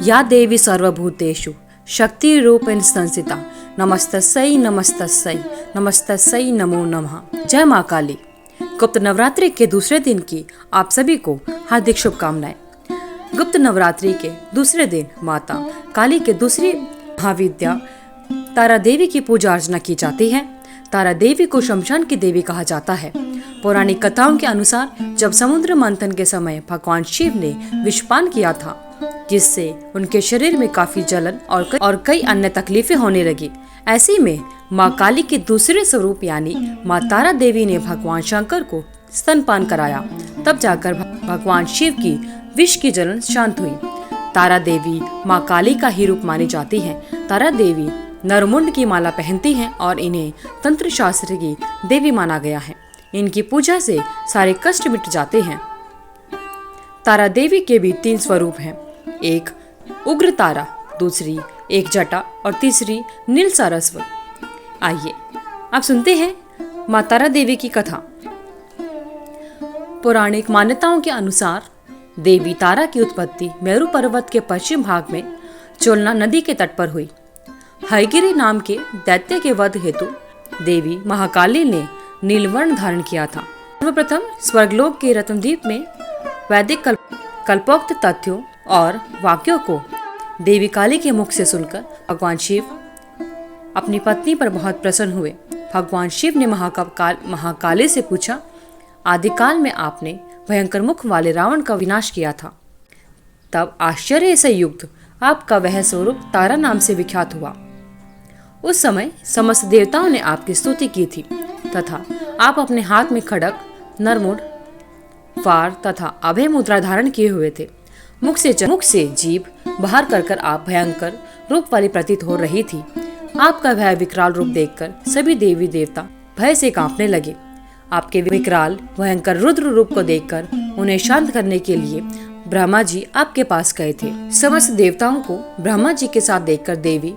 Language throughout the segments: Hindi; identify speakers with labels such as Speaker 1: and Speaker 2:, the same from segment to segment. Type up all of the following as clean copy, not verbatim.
Speaker 1: या देवी सर्वभूतेषु शक्ति रूपेण संस्थिता नमस्तस्यै नमस्तस्यै नमस्तस्यै नमो नमः। जय माँ काली। गुप्त नवरात्रि के दूसरे दिन की आप सभी को हार्दिक शुभकामनाएं। गुप्त नवरात्रि के दूसरे दिन माता काली के दूसरी महाविद्या तारा देवी की पूजा अर्चना की जाती है। तारा देवी को शमशान की देवी कहा जाता है। पौराणिक कथाओं के अनुसार जब समुद्र मंथन के समय भगवान शिव ने विषपान किया था, जिससे उनके शरीर में काफी जलन और कई अन्य तकलीफें होने लगी। ऐसे में माँ काली के दूसरे स्वरूप यानी माँ तारा देवी ने भगवान शंकर को स्तनपान कराया। तब जाकर भगवान शिव की विष की जलन शांत हुई। तारा देवी माँ काली का ही रूप मानी जाती है। तारा देवी नरमुंड की माला पहनती हैं और इन्हें तंत्र शास्त्र की देवी माना गया है। इनकी पूजा से सारे कष्ट मिट जाते हैं। तारा देवी के भी 3 स्वरूप हैं। एक उग्र तारा, दूसरी एक जटा और तीसरी नील सारस्वत। आइए आप सुनते हैं माँ तारा देवी की कथा। पौराणिक मान्यताओं के अनुसार देवी तारा की उत्पत्ति मेरु पर्वत के पश्चिम भाग में चोलना नदी के तट पर हुई। हयगिरी नाम के दैत्य के वध हेतु देवी महाकाली ने नीलवर्ण धारण किया था। सर्वप्रथम स्वर्गलोक के रत्नद्वीप में वैदिक कल्पोक्त तथ्यों और वाक्यों को देवी काली के मुख से सुनकर भगवान शिव अपनी पत्नी पर बहुत प्रसन्न हुए। भगवान शिव ने महाकाली से पूछा, आदिकाल में आपने भयंकर मुख वाले रावण का विनाश किया था। तब आश्चर्य से युक्त आपका वह स्वरूप तारा नाम से विख्यात हुआ। उस समय समस्त देवताओं ने आपकी स्तुति की थी तथा आप अपने हाथ में खड्ग, नरमुंड, वार तथा अभय मुद्रा धारण किए हुए थे। मुख से जीभ बाहर कर आप भयंकर रूप वाली प्रतीत हो रही थी। आपका वह विकराल रूप देखकर सभी देवी देवता भय से कांपने लगे। आपके विकराल भयंकर रुद्र रूप को देखकर उन्हें शांत करने के लिए ब्रह्मा जी आपके पास गए थे। समस्त देवताओं को ब्रह्मा जी के साथ देखकर देवी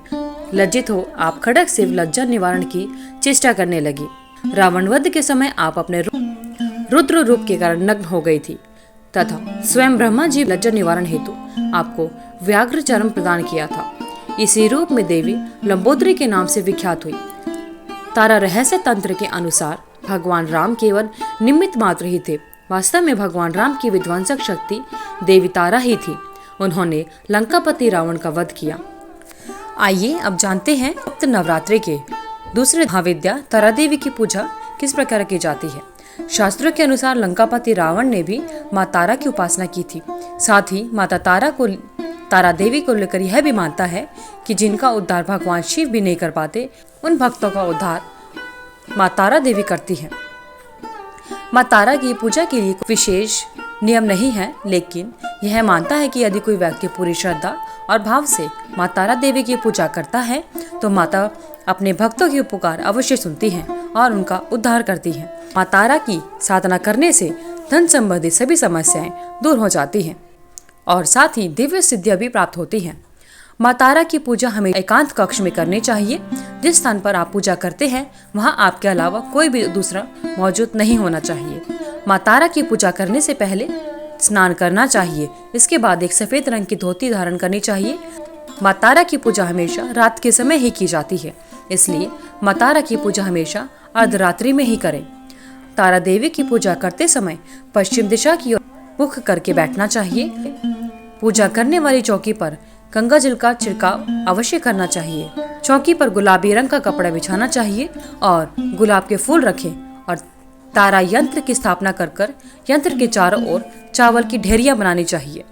Speaker 1: लज्जित हो आप खड्ग से लज्जा निवारण की चेष्टा करने लगी। रावण वध के समय आप अपने रुद्र रूप के कारण नग्न हो गई थी तथा स्वयं ब्रह्मा जी लज्जा निवारण हेतु आपको व्याघ्र चर्म प्रदान किया था। इसी रूप में देवी लंबोदरी के नाम से विख्यात हुई। तारा रहस्य तंत्र के अनुसार भगवान राम केवल निमित्त मात्र ही थे। वास्तव में भगवान राम की विध्वंसक शक्ति देवी तारा ही थी। उन्होंने लंकापति रावण का वध किया। आइए अब जानते हैं गुप्त नवरात्रि के दूसरे महाविद्या तारा देवी की पूजा किस प्रकार की जाती है। शास्त्रों के अनुसार लंकापति रावण ने भी माँ तारा की उपासना की थी। साथ ही माता तारा देवी को लेकर यह भी मानता है कि जिनका उद्धार भगवान शिव भी नहीं कर पाते, उन भक्तों का उद्धार माँ तारा देवी करती है। माँ तारा की पूजा के लिए कोई विशेष नियम नहीं है, लेकिन यह मानता है कि यदि कोई व्यक्ति पूरी श्रद्धा और भाव से माँ तारा देवी की पूजा करता है तो माता अपने भक्तों की पुकार अवश्य सुनती हैं और उनका उद्धार करती हैं। माँ तारा की साधना करने से धन संबंधी सभी समस्याएं दूर हो जाती हैं और साथ ही दिव्य सिद्धियां भी प्राप्त होती हैं। माँ तारा की पूजा हमें एकांत कक्ष में करनी चाहिए। जिस स्थान पर आप पूजा करते हैं वहाँ आपके अलावा कोई भी दूसरा मौजूद नहीं होना चाहिए। माँ तारा की पूजा करने से पहले स्नान करना चाहिए। इसके बाद एक सफेद रंग की धोती धारण करनी चाहिए। माँ तारा की पूजा हमेशा रात के समय ही की जाती है, इसलिए माँ तारा की पूजा हमेशा अर्धरात्रि में ही करें। तारा देवी की पूजा करते समय पश्चिम दिशा की ओर मुख करके बैठना चाहिए। पूजा करने वाली चौकी पर गंगा जल का छिड़काव अवश्य करना चाहिए। चौकी पर गुलाबी रंग का कपड़ा बिछाना चाहिए और गुलाब के फूल रखें और तारा यंत्र की स्थापना कर यंत्र के चारों ओर चावल की ढेरियां बनानी चाहिए।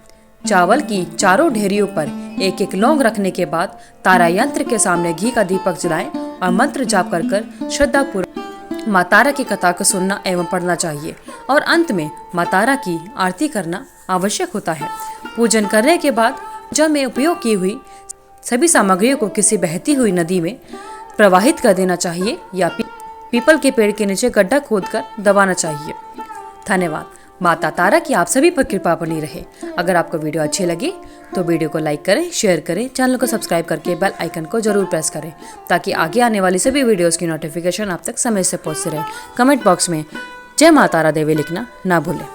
Speaker 1: चावल की चारों ढेरियों पर एक एक लौंग रखने के बाद तारा यंत्र के सामने घी का दीपक जलाएं और मंत्र जाप कर श्रद्धापूर्वक माँ तारा की कथा को सुनना एवं पढ़ना चाहिए और अंत में माँ तारा की आरती करना आवश्यक होता है। पूजन करने के बाद पूजा में उपयोग की हुई सभी सामग्रियों को किसी बहती हुई नदी में प्रवाहित कर देना चाहिए या पीपल के पेड़ के नीचे गड्ढा खोदकर दबाना चाहिए। धन्यवाद। माता तारा की आप सभी पर कृपा बनी रहे। अगर आपको वीडियो अच्छी लगी तो वीडियो को लाइक करें, शेयर करें, चैनल को सब्सक्राइब करके बेल आइकन को जरूर प्रेस करें ताकि आगे आने वाली सभी वीडियोस की नोटिफिकेशन आप तक समय से पहुंचती रहे। कमेंट बॉक्स में जय माता तारा देवी लिखना ना भूलें।